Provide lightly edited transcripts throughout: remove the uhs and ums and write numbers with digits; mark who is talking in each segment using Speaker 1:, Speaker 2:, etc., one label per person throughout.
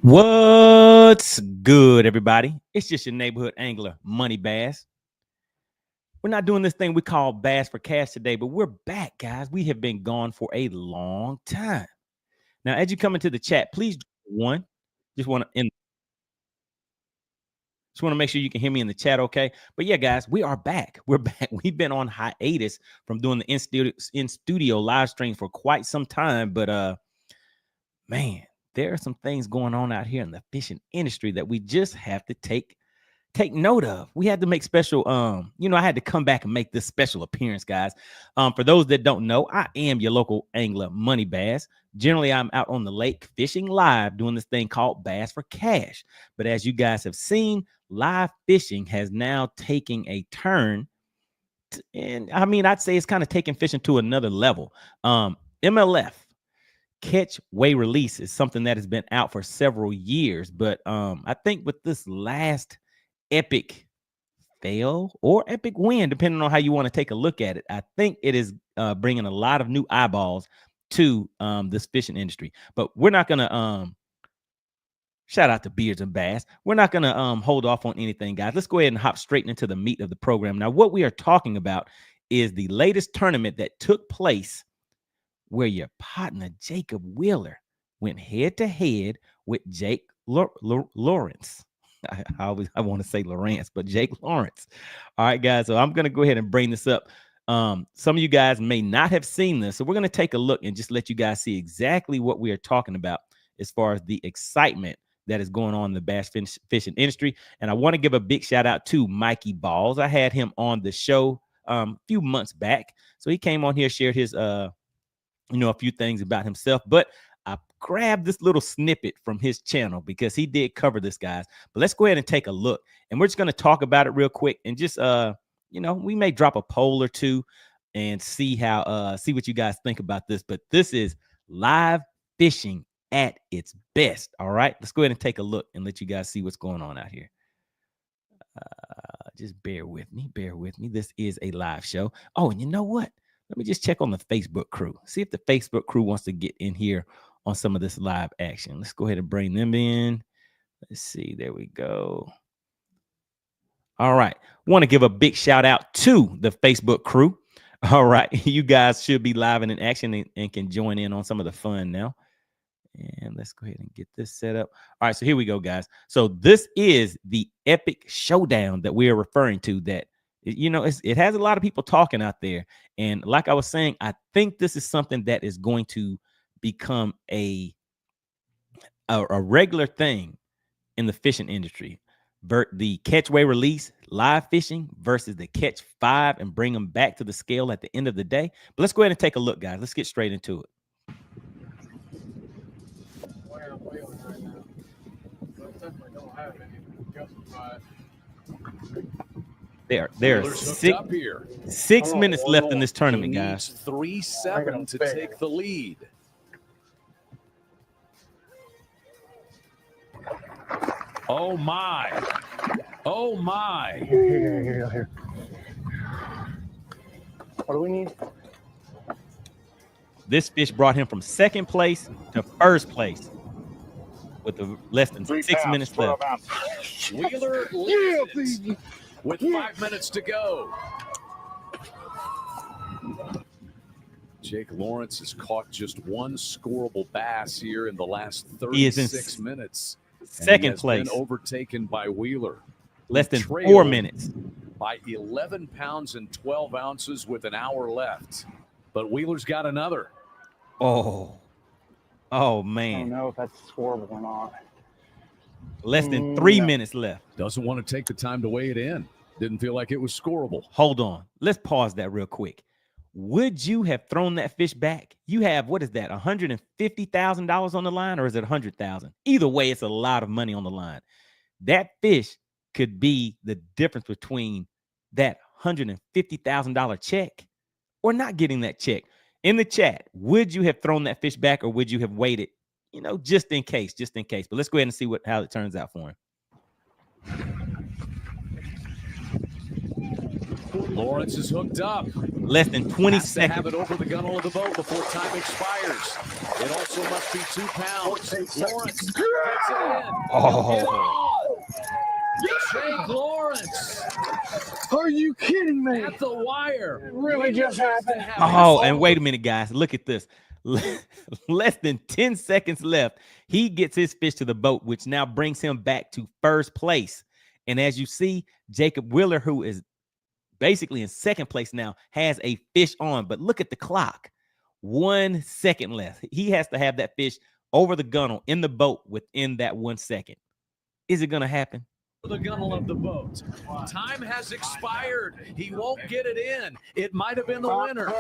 Speaker 1: What's good, everybody? It's just your neighborhood angler, Money Bass. We're not doing this thing we call Bass for Cash today, but we're back, guys. We have been gone for a long time. Now, as you come into the chat, please one. Just want to make sure you can hear me in the chat, okay? But yeah, guys, we are back. We're back. We've been on hiatus from doing the in studio live stream for quite some time, but man, there are some things going on out here in the fishing industry that we just have to take note of. We had to make special, I had to come back and make this special appearance, guys. For those that don't know, I am your local angler, Money Bass. Generally, I'm out on the lake fishing live, doing this thing called Bass for Cash. But as you guys have seen, live fishing has now taken a turn. And I mean, I'd say it's kind of taking fishing to another level. MLF, catch, weigh, release, is something that has been out for several years. But I think with this last epic fail or epic win, depending on how you want to take a look at it, I think it is bringing a lot of new eyeballs to this fishing industry. But we're not gonna shout out to Beards and Bass. We're not gonna hold off on anything, guys. Let's go ahead and hop straight into the meat of the program. Now, what we are talking about is the latest tournament that took place, where your partner Jacob Wheeler went head to head with Jake Lawrence. I want to say Lawrence, but Jake Lawrence. All right, guys. So I'm going to go ahead and bring this up. Some of you guys may not have seen this, so we're going to take a look and just let you guys see exactly what we are talking about as far as the excitement that is going on in the bass fishing industry. And I want to give a big shout out to Mikey Ballz. I had him on the show a few months back. So he came on here, shared his a few things about himself, but I grabbed this little snippet from his channel because he did cover this, guys. But let's go ahead and take a look, and we're just going to talk about it real quick, and just we may drop a poll or two and see what you guys think about this. But this is live fishing at its best. All right, let's go ahead and take a look and let you guys see what's going on out here. Just bear with me. This is a live show. Oh, and you know what? Let me just check on the Facebook crew. See if the Facebook crew wants to get in here on some of this live action. Let's go ahead and bring them in. Let's see. There we go. All right. Want to give a big shout out to the Facebook crew. All right. You guys should be live and in action and can join in on some of the fun now. And let's go ahead and get this set up. All right. So here we go, guys. So this is the epic showdown that we are referring to, that it has a lot of people talking out there. And like I was saying, I think this is something that is going to become a regular thing in the fishing industry. The catch, weigh, release, live fishing versus the catch five and bring them back to the scale at the end of the day. But let's go ahead and take a look, guys. Let's get straight into it. There are six minutes left in this tournament, guys.
Speaker 2: 3-7 to take the lead. Oh my! Oh my!
Speaker 3: Here. What do we need?
Speaker 1: This fish brought him from second place to first place with less than 6 minutes left.
Speaker 2: Wheeler leads it with 5 minutes to go. Jake Lawrence has caught just one scoreable bass here in the last 36 minutes.
Speaker 1: Second place.
Speaker 2: Been overtaken by Wheeler.
Speaker 1: Less than 4 minutes.
Speaker 2: By 11 pounds and 12 ounces with an hour left. But Wheeler's got another.
Speaker 1: Oh, man.
Speaker 3: I don't know if that's scoreable or not.
Speaker 1: Less than 3 minutes left.
Speaker 2: Doesn't want to take the time to weigh it in. Didn't feel like it was scoreable.
Speaker 1: Hold on. Let's pause that real quick. Would you have thrown that fish back? You have, what is that, $150,000 on the line, or is it $100,000? Either way, it's a lot of money on the line. That fish could be the difference between that $150,000 check or not getting that check. In the chat, would you have thrown that fish back, or would you have waited, just in case? But let's go ahead and see how it turns out for him.
Speaker 2: Lawrence is hooked up.
Speaker 1: Less than 20
Speaker 2: Has to
Speaker 1: seconds.
Speaker 2: have it over the gunnel of the boat before time expires. It also must be 2 pounds. Lawrence gets it in.
Speaker 1: Oh.
Speaker 2: Jake Lawrence
Speaker 3: Are you kidding me?
Speaker 2: at the wire.
Speaker 3: It really just happened.
Speaker 1: Oh, and wait a minute, guys. Look at this. Less than 10 seconds left. He gets his fish to the boat, which now brings him back to first place. And as you see, Jacob Wheeler, who is basically in second place now, has a fish on. But look at the clock. 1 second left. He has to have that fish over the gunnel in the boat within that 1 second. Is it going to happen?
Speaker 2: The gunnel of the boat. Time has expired. He won't get it in. It might have been the winner.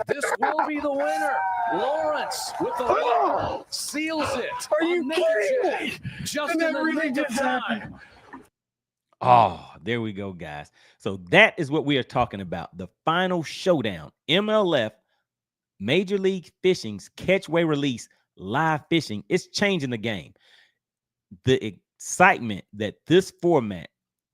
Speaker 2: This will be the winner. Lawrence with the wire seals it.
Speaker 3: Are you kidding me?
Speaker 2: Just
Speaker 3: And
Speaker 2: in
Speaker 3: that
Speaker 2: the
Speaker 3: really
Speaker 2: nick of
Speaker 3: just happened.
Speaker 2: time.
Speaker 1: Oh, there we go, guys. So that is what we are talking about. The final showdown. MLF, Major League Fishing's catch, weigh, release, live fishing. It's changing the game. The excitement that this format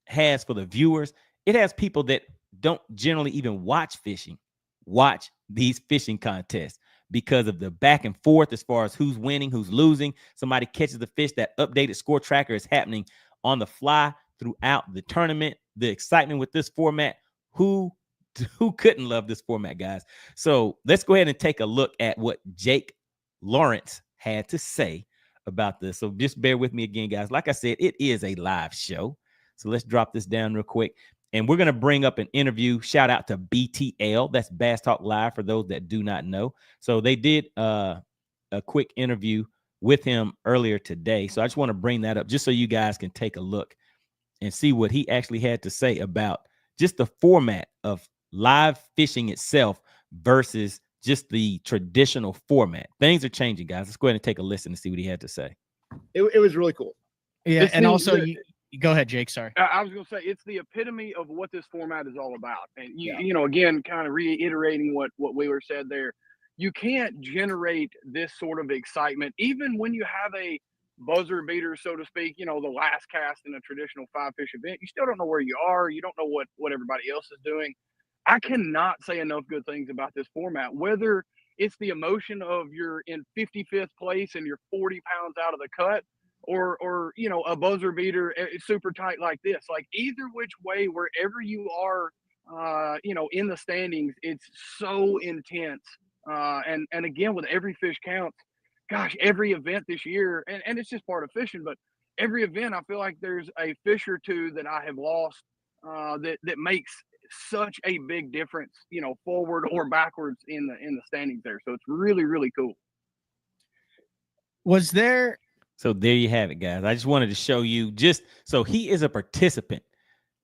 Speaker 1: has for the viewers, it has people that don't generally even watch fishing, watch these fishing contests because of the back and forth as far as who's winning, who's losing. Somebody catches the fish. That updated score tracker is happening on the fly throughout the tournament. The excitement with this format, who couldn't love this format, guys? So let's go ahead and take a look at what Jake Lawrence had to say about this. So just bear with me again, guys. Like I said, it is a live show. So let's drop this down real quick. And we're going to bring up an interview. Shout out to BTL. That's Bass Talk Live for those that do not know. So they did a quick interview with him earlier today. So I just want to bring that up just so you guys can take a look and see what he actually had to say about just the format of live fishing itself versus just the traditional format. Things are changing, guys. Let's go ahead and take a listen and see what he had to say.
Speaker 4: It was really cool.
Speaker 5: Yeah, and also, you go ahead, Jake. Sorry.
Speaker 4: I was going to say, it's the epitome of what this format is all about. And, you know, again, kind of reiterating what Wheeler said there, you can't generate this sort of excitement, even when you have a buzzer beater, so to speak, you know, the last cast in a traditional 5-fish event. You still don't know where you are. You don't know what everybody else is doing. I cannot say enough good things about this format, whether it's the emotion of you're in 55th place and you're 40 pounds out of the cut, or you know, a buzzer beater super tight like this. Like either which way, wherever you are, you know, in the standings, it's so intense. And again, with every fish counts. Gosh, every event this year, and it's just part of fishing, but every event I feel like there's a fish or two that I have lost that makes such a big difference, you know, forward or backwards in the standings there. So it's really, really cool.
Speaker 5: Was there?
Speaker 1: So there you have it, guys. I just wanted to show you just so he is a participant.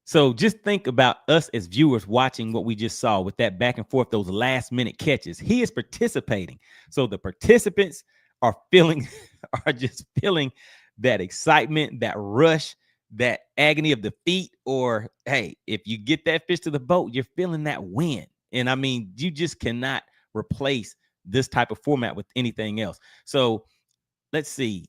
Speaker 1: So just think about us as viewers watching what we just saw with that back and forth, those last minute catches. He is participating. So the participants are just feeling that excitement, that rush, that agony of defeat, or hey, if you get that fish to the boat, you're feeling that win. And I mean, you just cannot replace this type of format with anything else. So let's see.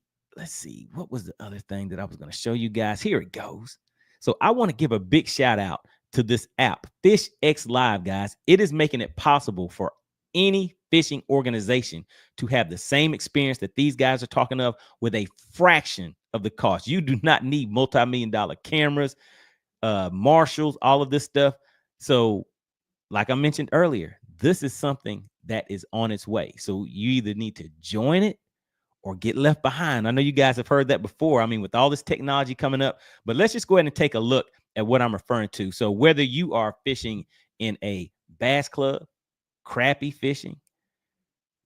Speaker 1: What was the other thing that I was going to show you guys? Here it goes. So I want to give a big shout out to this app, FishXLive, guys. It is making it possible for any fishing organization to have the same experience that these guys are talking of with a fraction of the cost. You do not need multi-million-dollar cameras, marshals, all of this stuff. So like I mentioned earlier, this is something that is on its way. So you either need to join it or get left behind. I know you guys have heard that before. I mean, with all this technology coming up, but let's just go ahead and take a look at what I'm referring to. So whether you are fishing in a bass club, crappie fishing,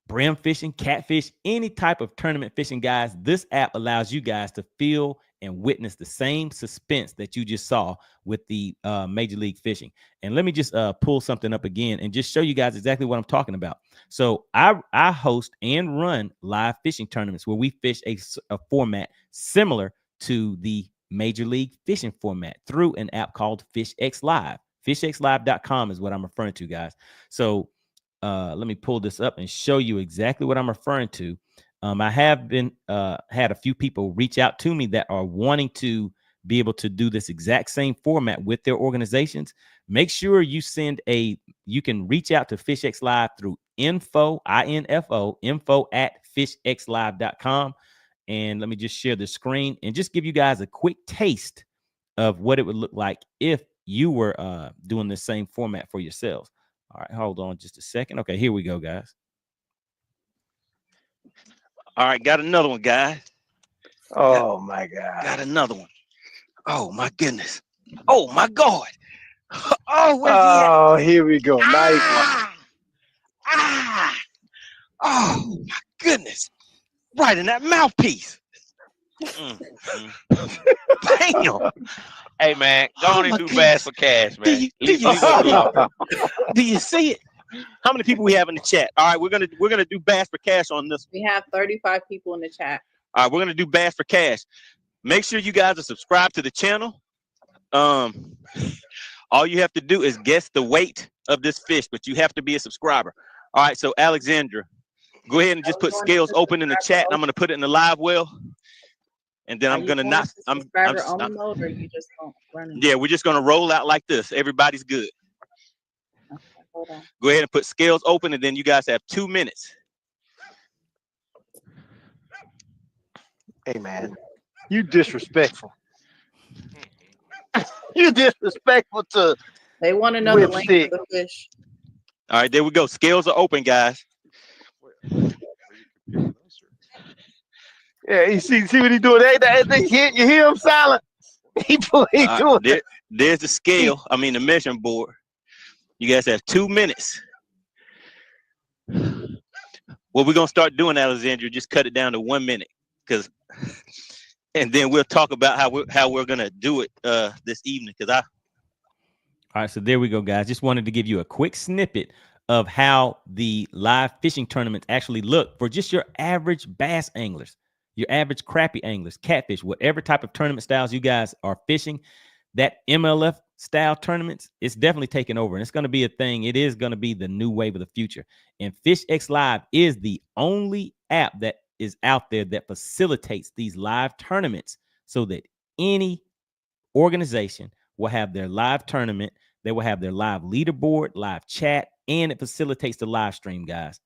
Speaker 1: brim fishing, catfish, any type of tournament fishing, guys, this app allows you guys to feel and witness the same suspense that you just saw with the Major League Fishing. And let me just pull something up again and just show you guys exactly what I'm talking about. So I host and run live fishing tournaments where we fish a format similar to the Major League Fishing format through an app called FishXLive. FishXLive.com is what I'm referring to, guys. So let me pull this up and show you exactly what I'm referring to. I have been had a few people reach out to me that are wanting to be able to do this exact same format with their organizations, make sure you you can reach out to FishXLive through info at fishxlive.com. And let me just share the screen and just give you guys a quick taste of what it would look like if you were doing the same format for yourselves. All right, hold on just a second. Okay, here we go, guys.
Speaker 6: All right, got another one, guys.
Speaker 3: Oh my God.
Speaker 6: Got another one. Oh my goodness. Oh my God. Oh, where's he at?
Speaker 3: Oh, here we go. Nice.
Speaker 6: Oh my goodness. Right in that mouthpiece. Bam.
Speaker 7: Hey man, go on and do Bass for Cash, man.
Speaker 6: Do you see it? How many people we have in the chat? All right, we're gonna do Bass for Cash on this.
Speaker 8: We have 35 people in the chat.
Speaker 6: All right, we're gonna do Bass for Cash. Make sure you guys are subscribed to the channel. All you have to do is guess the weight of this fish, but you have to be a subscriber. All right, so Alexandra, go ahead and just put scales open in the chat, and I'm gonna put it in the live well. And then I'm gonna not.
Speaker 8: Mode, or you just don't run it?
Speaker 6: Yeah, we're just gonna roll out like this. Everybody's good.
Speaker 8: Okay, hold on.
Speaker 6: Go ahead and put scales open, and then you guys have 2 minutes.
Speaker 3: Hey man, you disrespectful. You disrespectful to.
Speaker 8: They want to know the length of the fish.
Speaker 6: All right, there we go. Scales are open, guys.
Speaker 3: Yeah, you see what he doing? You hear him silent? He doing
Speaker 6: there's the scale. I mean the measuring board. You guys have 2 minutes. What we're gonna start doing, Alexandria, just cut it down to 1 minute, and then we'll talk about how we're gonna do it this evening. All
Speaker 1: right, so there we go, guys. Just wanted to give you a quick snippet of how the live fishing tournaments actually look for just your average bass anglers, your average crappie anglers, catfish, whatever type of tournament styles you guys are fishing. That MLF style tournaments, it's definitely taking over, and it's going to be a thing. It is going to be the new wave of the future. And FishXLive is the only app that is out there that facilitates these live tournaments so that any organization will have their live tournament. They will have their live leaderboard, live chat, and it facilitates the live stream, guys.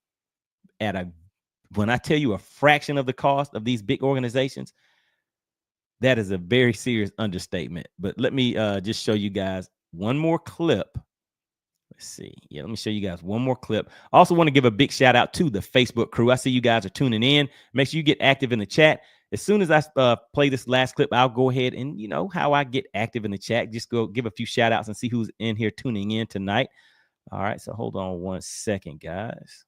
Speaker 1: When I tell you a fraction of the cost of these big organizations, that is a very serious understatement. But let me just show you guys one more clip. Let's see. Yeah, let me show you guys one more clip. I also want to give a big shout out to the Facebook crew. I see you guys are tuning in. Make sure you get active in the chat. As soon as I play this last clip, I'll go ahead and, you know how I get active in the chat. Just go give a few shout outs and see who's in here tuning in tonight. All right, so hold on 1 second, guys.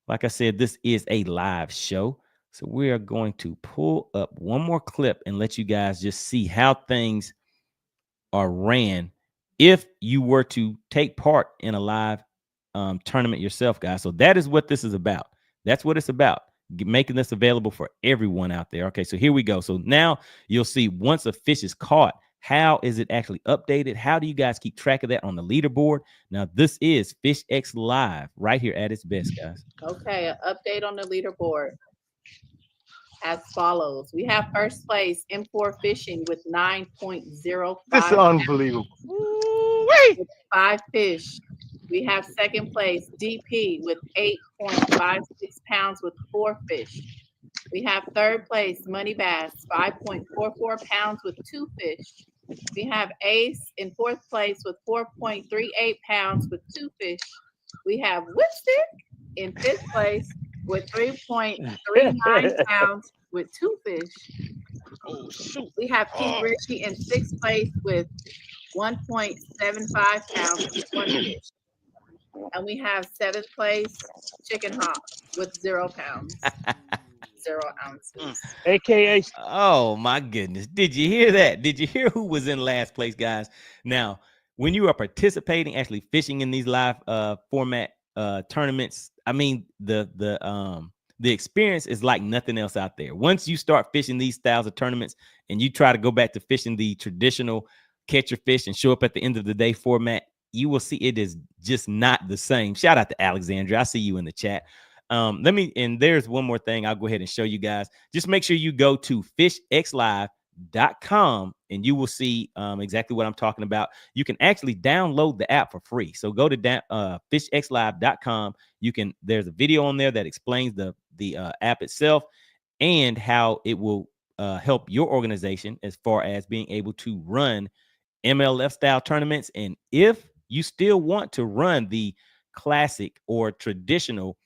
Speaker 1: Like I said, this is a live show. So we are going to pull up one more clip and let you guys just see how things are ran if you were to take part in a live tournament yourself, guys. So that is what this is about. That's what it's about, making this available for everyone out there. Okay, so here we go. So now you'll see once a fish is caught, how is it actually updated? How do you guys keep track of that on the leaderboard? Now, this is FishXLive right here at its best, guys.
Speaker 8: Okay, an update on the leaderboard as follows. We have first place M4 Fishing with 9.05.
Speaker 3: This is unbelievable.
Speaker 8: With 5 fish. We have second place DP with 8.56 pounds with 4 fish. We have third place Money Bass, 5.44 pounds with 2 fish. We have Ace in fourth place with 4.38 pounds with 2 fish. We have Whipstick in fifth place with 3.39 pounds with 2 fish.
Speaker 6: Oh, shoot.
Speaker 8: We have King Richie in sixth place with 1.75 pounds with 1 fish. And we have seventh place Chicken Hawk with 0 pounds. 0 ounces.
Speaker 3: AKA.
Speaker 1: Oh my goodness. Did you hear that? Did you hear who was in last place, guys? Now, when you are participating, actually fishing in these live format tournaments, I mean, the experience is like nothing else out there. Once you start fishing these styles of tournaments and you try to go back to fishing the traditional catch your fish and show up at the end of the day format, you will see it is just not the same. Shout out to Alexandra. I see you in the chat. And there's one more thing I'll go ahead and show you guys. Just make sure you go to FishXLive FishXLive.com, and you will see exactly what I'm talking about. You can actually download the app for free. So go to FishXLive.com. There's a video on there that explains the app itself and how it will help your organization as far as being able to run MLF style tournaments. And if you still want to run the classic or traditional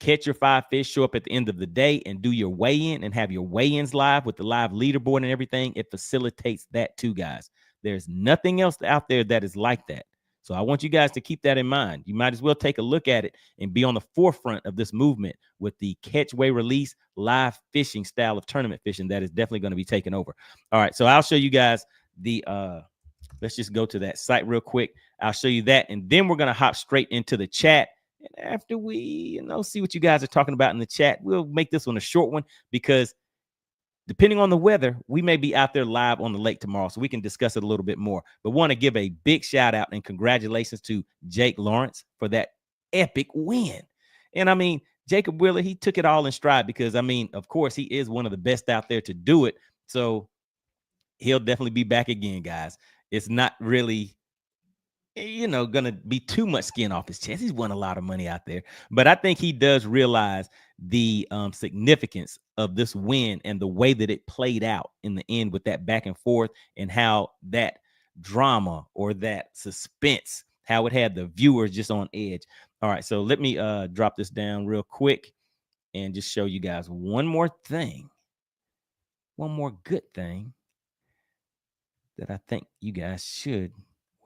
Speaker 1: catch your 5 fish, show up at the end of the day and do your weigh-in and have your weigh-ins live with the live leaderboard and everything, it facilitates that too, guys. There's nothing else out there that is like that. So I want you guys to keep that in mind. You might as well take a look at it and be on the forefront of this movement with the catch, weigh, release, live fishing style of tournament fishing that is definitely going to be taking over. All right, so I'll show you guys the let's just go to that site real quick. I'll show you that, and then we're going to hop straight into the chat. And after we, see what you guys are talking about in the chat, we'll make this one a short one because depending on the weather, we may be out there live on the lake tomorrow, so we can discuss it a little bit more. But want to give a big shout out and congratulations to Jake Lawrence for that epic win. And I mean, Jacob Wheeler, he took it all in stride because, of course, he is one of the best out there to do it. So he'll definitely be back again, guys. It's not really gonna be too much skin off his chest. He's won a lot of money out there, but I think he does realize the significance of this win and the way that it played out in the end with that back and forth and how that drama or that suspense, how it had the viewers just on edge. All right, so let me drop this down real quick and just show you guys one more good thing that I think you guys should,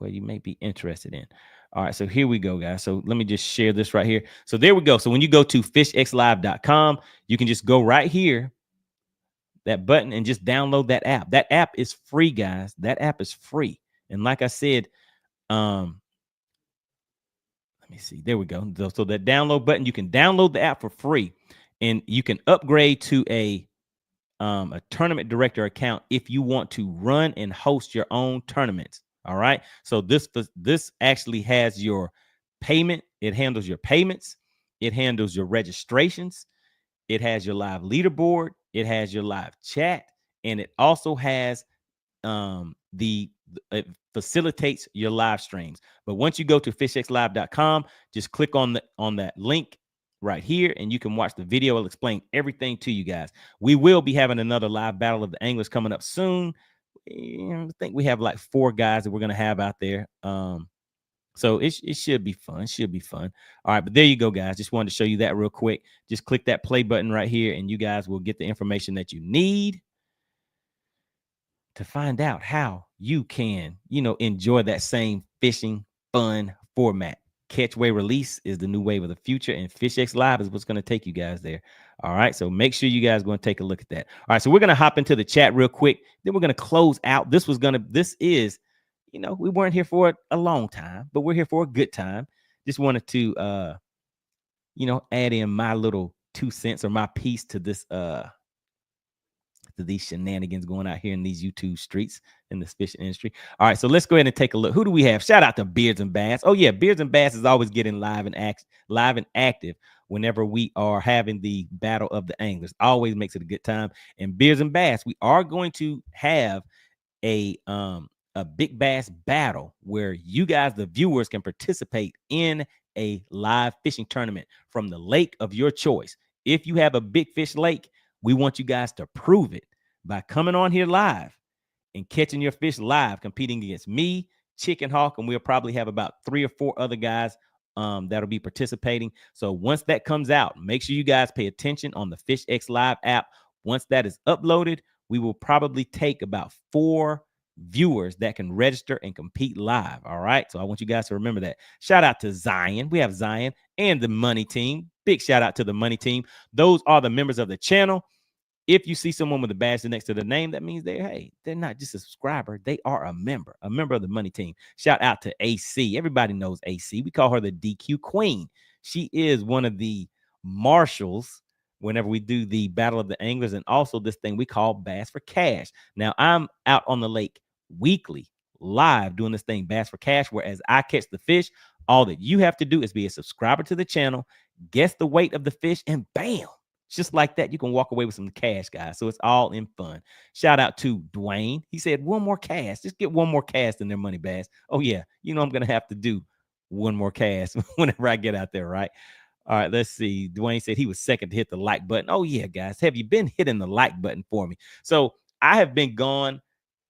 Speaker 1: you may be interested in. All right, so here we go, guys. So let me just share this right here. So there we go. So when you go to FishXLive.com, you can just go right here, that button, and just download that app. That app is free, guys. That app is free. And like I said, let me see. There we go. So that download button, you can download the app for free, and you can upgrade to a tournament director account if you want to run and host your own tournaments. All right. So this actually has your payment. It handles your payments. It handles your registrations. It has your live leaderboard. It has your live chat. And it also has it facilitates your live streams. But once you go to fishxlive.com, just click on that link right here, and you can watch the video. It'll explain everything to you guys. We will be having another live battle of the anglers coming up soon. I think we have like 4 guys that we're going to have out there. So it should be fun. It should be fun. All right, but there you go, guys. Just wanted to show you that real quick. Just click that play button right here, and you guys will get the information that you need to find out how you can, enjoy that same fishing fun format. Catch, weigh, release is the new wave of the future, and FishXLive is what's going to take you guys there. All right, so make sure you guys go and take a look at that. All right, so we're going to hop into the chat real quick. Then we're going to close out. This is, we weren't here for a long time, but we're here for a good time. Just wanted to, add in my little 2 cents or my piece to this, to these shenanigans going out here in these YouTube streets in the fishing industry. All right, so let's go ahead and take a look. Who do we have? Shout out to Beards and Bass. Oh yeah, Beards and Bass is always getting live and active whenever we are having the battle of the anglers. Always makes it a good time. And Beards and Bass, we are going to have a big bass battle where you guys, the viewers, can participate in a live fishing tournament from the lake of your choice. If you have a big fish lake, we want you guys to prove it by coming on here live and catching your fish live, competing against me, Chicken Hawk, and we'll probably have about 3 or 4 other guys that'll be participating. So once that comes out, make sure you guys pay attention on the FishXLive app. Once that is uploaded, we will probably take about 4 viewers that can register and compete live. All right, so I want you guys to remember that. Shout out to Zion. We have Zion and the Money Team. Big shout out to the Money Team. Those are the members of the channel. If you see someone with a badge next to the name, that means they're not just a subscriber. They are a member of the Money Team. Shout out to AC. Everybody knows AC. We call her the DQ Queen. She is one of the marshals whenever we do the Battle of the Anglers, and also this thing we call Bass for Cash. Now, I'm out on the lake weekly, live, doing this thing, Bass for Cash, whereas I catch the fish. All that you have to do is be a subscriber to the channel, guess the weight of the fish, and bam, Just like that, you can walk away with some cash, guys. So it's all in fun. Shout out to Dwayne. He said, one more cast. Just get one more cast in their money bags. Oh, yeah. You know, I'm going to have to do one more cast whenever I get out there, right? All right, let's see. Dwayne said he was second to hit the like button. Oh, yeah, guys. Have you been hitting the like button for me? So I have been gone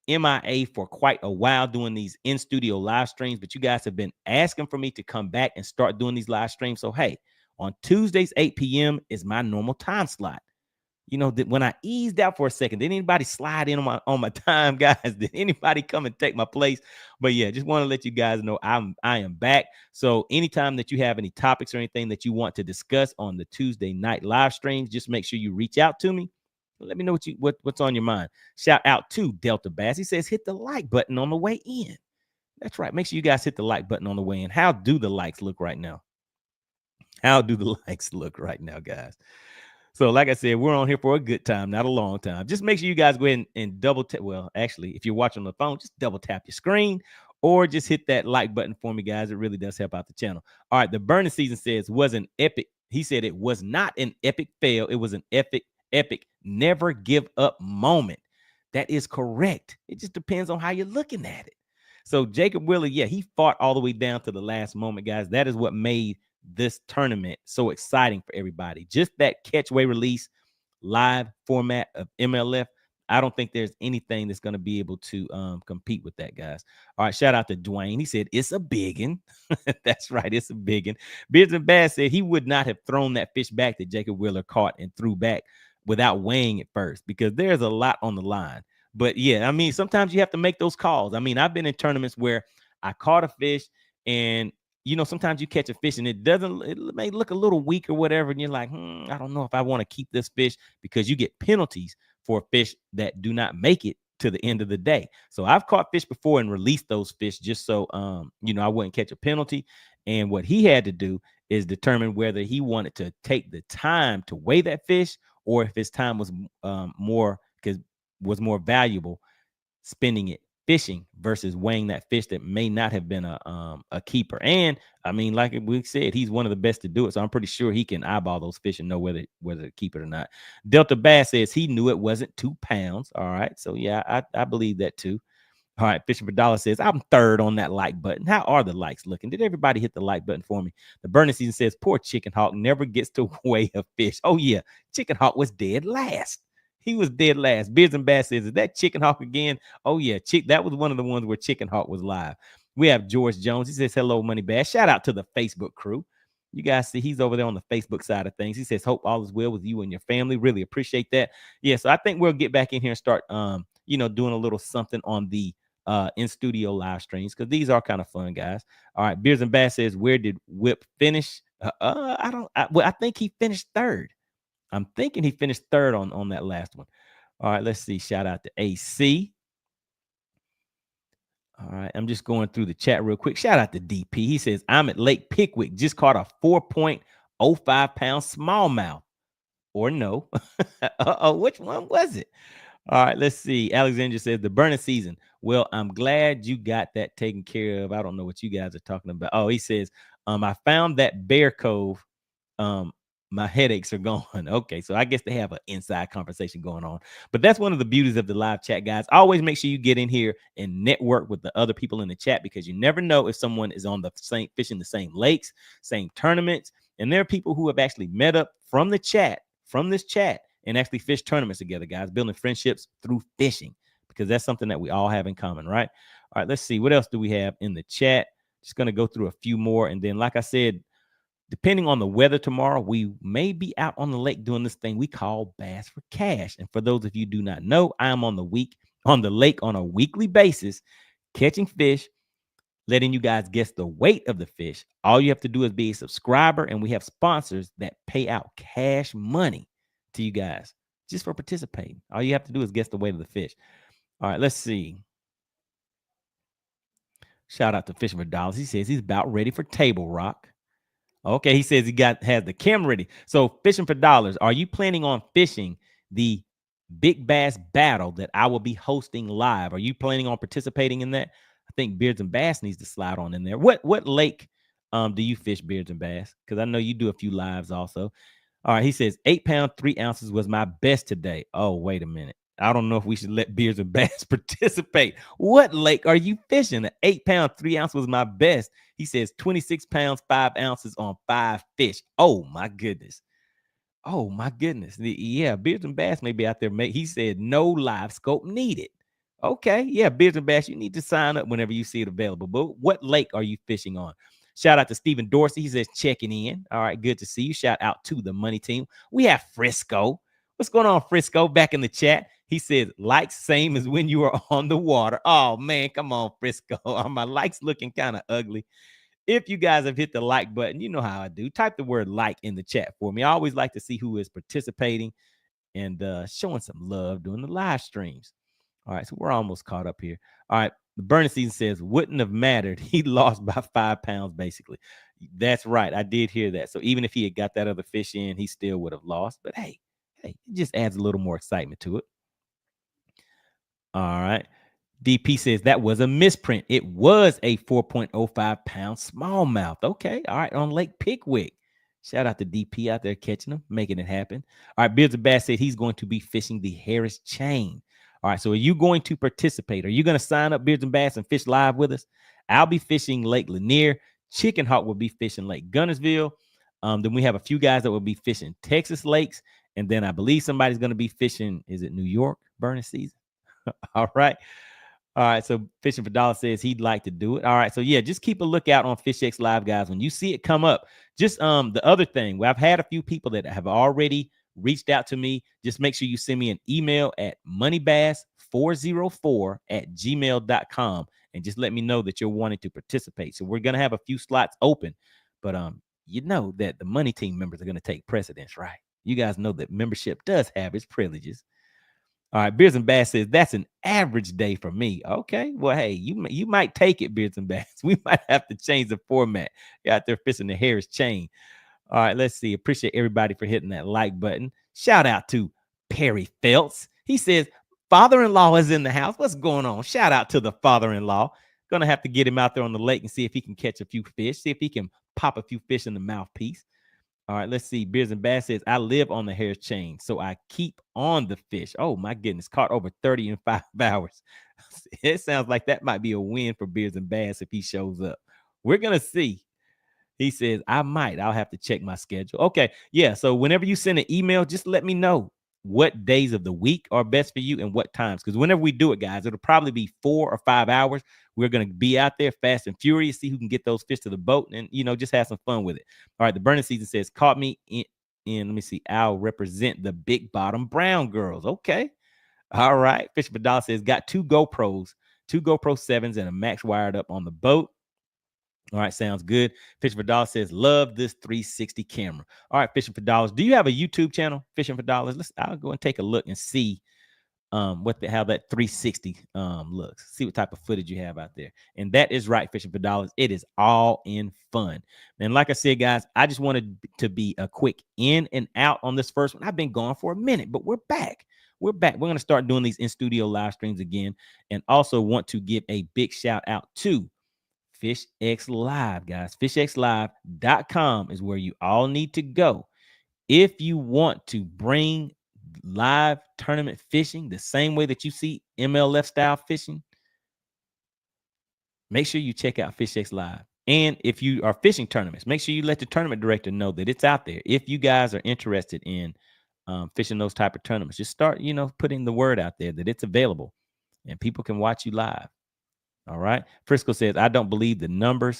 Speaker 1: MIA for quite a while doing these in-studio live streams, but you guys have been asking for me to come back and start doing these live streams. So, hey, on Tuesdays, 8 p.m. is my normal time slot. You know, when I eased out for a second, did anybody slide in on my time, guys? Did anybody come and take my place? But yeah, just want to let you guys know I am back. So anytime that you have any topics or anything that you want to discuss on the Tuesday night live streams, just make sure you reach out to me. Let me know what's on your mind. Shout out to Delta Bass. He says, hit the like button on the way in. That's right. Make sure you guys hit the like button on the way in. How do the likes look right now? How do the likes look right now, guys? So like I said, we're on here for a good time, not a long time. Just make sure you guys go ahead and double tap. Well, actually, if you're watching on the phone, just double tap your screen or just hit that like button for me, guys. It really does help out the channel. All right. The burning season says was an epic. He said it was not an epic fail. It was an epic, never give up moment. That is correct. It just depends on how you're looking at it. So Jacob Wheeler, yeah, he fought all the way down to the last moment, guys. That is what made this tournament so exciting for everybody. Just that catchway release live format of MLF. I don't think there's anything that's going to be able to compete with that, guys. All right, shout out to Dwayne. He said it's a biggin. That's right, it's a biggin. Beards and Bass said he would not have thrown that fish back that Jacob Wheeler caught and threw back without weighing it first, because there's a lot on the line. But yeah, I mean, sometimes you have to make those calls. I mean, I've been in tournaments where I caught a fish and you know, sometimes you catch a fish and it may look a little weak or whatever. And you're like, I don't know if I want to keep this fish, because you get penalties for fish that do not make it to the end of the day. So I've caught fish before and released those fish just so, you know, I wouldn't catch a penalty. And what he had to do is determine whether he wanted to take the time to weigh that fish, or if his time was more valuable spending it fishing versus weighing that fish that may not have been a keeper. And I mean, like we said, he's one of the best to do it. So I'm pretty sure he can eyeball those fish and know whether to keep it or not. Delta Bass says he knew it wasn't 2 pounds. All right. So yeah, I believe that too. All right, Fishing for Dollar says, I'm third on that like button. How are the likes looking? Did everybody hit the like button for me? The burning season says, poor Chicken Hawk never gets to weigh a fish. Oh, yeah, Chicken Hawk was dead last. He was dead last. Beards and Bass says, is that Chicken Hawk again? Oh, yeah, that was one of the ones where Chicken Hawk was live. We have George Jones. He says, hello, Money Bass. Shout out to the Facebook crew. You guys see he's over there on the Facebook side of things. He says, hope all is well with you and your family. Really appreciate that. Yeah, so I think we'll get back in here and start, you know, doing a little something on the in studio live streams, because these are kind of fun, guys. All right, Beers and Bass says, where did Whip finish? I think he finished third. I'm thinking he finished third on that last one. All right, let's see. Shout out to AC. All right, I'm just going through the chat real quick. Shout out to DP. He says, I'm at Lake Pickwick, just caught a 4.05 pound smallmouth. Or no. Which one was it? All right, let's see. Alexandra says, the burning season. Well, I'm glad you got that taken care of. I don't know what you guys are talking about. Oh, he says, I found that Bear Cove. My headaches are gone. Okay, so I guess they have an inside conversation going on. But that's one of the beauties of the live chat, guys. Always make sure you get in here and network with the other people in the chat, because you never know if someone is on the same fishing the same lakes, same tournaments. And there are people who have actually met up from this chat, and actually fish tournaments together, guys, building friendships through fishing, because that's something that we all have in common, right? All right, let's see. What else do we have in the chat? Just going to go through a few more. And then, like I said, depending on the weather tomorrow, we may be out on the lake doing this thing we call Bass for Cash. And for those of you who do not know, I am on the lake on a weekly basis, catching fish, letting you guys guess the weight of the fish. All you have to do is be a subscriber, and we have sponsors that pay out cash money to you guys just for participating. All you have to do is guess the weight of the fish. All right, let's see. Shout out to Fishing for Dollars. He says he's about ready for Table Rock. Okay, he says he has the camera ready. So Fishing for Dollars, are you planning on fishing the Big Bass Battle that I will be hosting live? Are you planning on participating in that? I think Beards and Bass needs to slide on in there. What lake do you fish, Beards and Bass? Because I know you do a few lives also. All right, he says 8 pounds 3 ounces was my best today. Oh, wait a minute. I don't know if we should let Beards and Bass participate. What lake are you fishing? 8 pounds 3 ounces was my best. He says 26 pounds 5 ounces on 5 fish. Oh my goodness. Oh my goodness. Yeah, Beards and Bass may be out there. He said no live scope needed. Okay, yeah, Beards and Bass, you need to sign up whenever you see it available. But what lake are you fishing on? Shout out to Stephen Dorsey. He says checking in. All right, good to see you. Shout out to the money team. We have Frisco. What's going on, Frisco? Back in the chat. He says likes same as when you were on the water. Oh man, come on, Frisco. Are my likes looking kind of ugly? If you guys have hit the like button, you know how I do. Type the word like in the chat for me. I always like to see who is participating and showing some love during the live streams. All right, so we're almost caught up here. All right, the burning season says wouldn't have mattered. He lost by 5 pounds, basically. That's right. I did hear that. So even if he had got that other fish in, he still would have lost. But hey, it just adds a little more excitement to it. All right. DP says that was a misprint. It was a 4.05 pound smallmouth. Okay. All right. On Lake Pickwick. Shout out to DP out there catching them, making it happen. All right. Beards and Bass said he's going to be fishing the Harris chain. All right. So are you going to participate? Are you going to sign up, Beards and Bass, and fish live with us? I'll be fishing Lake Lanier. Chicken Hawk will be fishing Lake Gunnersville. Then we have a few guys that will be fishing Texas lakes. And then I believe somebody's going to be fishing, is it New York burning season? All right. All right. So Fishing for Dollar says he'd like to do it. All right. So yeah, just keep a lookout on FishXLive, guys. When you see it come up, just the other thing, I've had a few people that have already reached out to me. Just make sure you send me an email at moneybass404@gmail.com and just let me know that you're wanting to participate. So we're gonna have a few slots open, but you know that the money team members are gonna take precedence, right? You guys know that membership does have its privileges. All right, Beards and Bass says that's an average day for me. Okay, well, hey, you might take it, Beards and Bass. We might have to change the format. You're out there fishing the Harris chain. All right, let's see. Appreciate everybody for hitting that like button. Shout out to Perry Phelps. He says father-in-law is in the house. What's going on? Shout out to the father-in-law. Gonna have to get him out there on the lake and see if he can catch a few fish. See if he can pop a few fish in the mouthpiece. All right, let's see. Beards and Bass says, I live on the Harris chain, so I keep on the fish. Oh, my goodness. Caught over 30 in 5 hours. It sounds like that might be a win for Beards and Bass if he shows up. We're going to see. He says, I'll have to check my schedule. Okay, yeah, so whenever you send an email, just let me know what days of the week are best for you and what times. Because whenever we do it, guys, it'll probably be 4 or 5 hours. We're going to be out there fast and furious, see who can get those fish to the boat and, just have some fun with it. All right, the burning season says, caught me in let me see, I'll represent the big bottom brown girls. Okay. All right. Fishing for Dollar says, got 2 GoPros, 2 GoPro 7s and a Max wired up on the boat. All right, sounds good. Fishing for Dollars says, love this 360 camera. All right, Fishing for Dollars. Do you have a YouTube channel, Fishing for Dollars? I'll go and take a look and see how that 360 looks. See what type of footage you have out there. And that is right, Fishing for Dollars. It is all in fun. And like I said, guys, I just wanted to be a quick in and out on this first one. I've been gone for a minute, but we're back. We're back. We're going to start doing these in-studio live streams again. And also want to give a big shout out to FishXLive, guys. FishXLive.com is where you all need to go if you want to bring live tournament fishing the same way that you see MLF style fishing. Make sure you check out FishXLive. And if you are fishing tournaments, make sure you let the tournament director know that it's out there. If you guys are interested in fishing those type of tournaments, just start, putting the word out there that it's available and people can watch you live. All right. Frisco says, I don't believe the number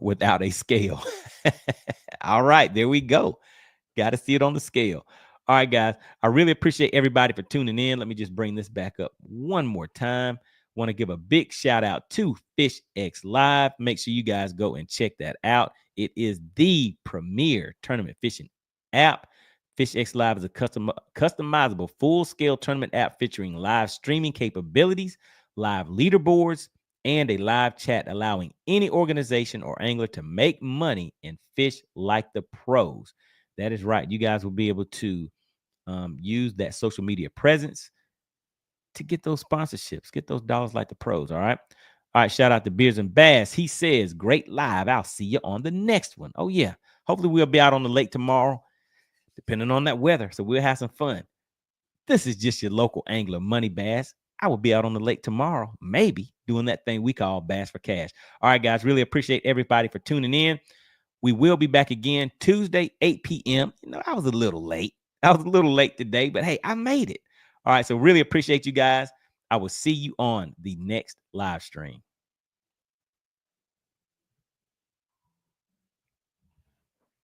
Speaker 1: without a scale. All right. There we go. Got to see it on the scale. All right, guys. I really appreciate everybody for tuning in. Let me just bring this back up one more time. Want to give a big shout out to FishXLive. Make sure you guys go and check that out. It is the premier tournament fishing app. FishXLive is a customizable full-scale tournament app featuring live streaming capabilities, live leaderboards, and a live chat allowing any organization or angler to make money and fish like the pros. That is right. You guys will be able to use that social media presence to get those sponsorships, get those dollars like the pros. All right. All right. Shout out to Beards and Bass. He says, great live. I'll see you on the next one. Oh, yeah. Hopefully we'll be out on the lake tomorrow, depending on that weather. So we'll have some fun. This is just your local angler, Money Bass. I will be out on the lake tomorrow, maybe doing that thing we call Bass for Cash. All right, guys, really appreciate everybody for tuning in. We will be back again Tuesday, 8 p.m. You know, I was a little late. Today, but hey, I made it. All right, so really appreciate you guys. I will see you on the next live stream.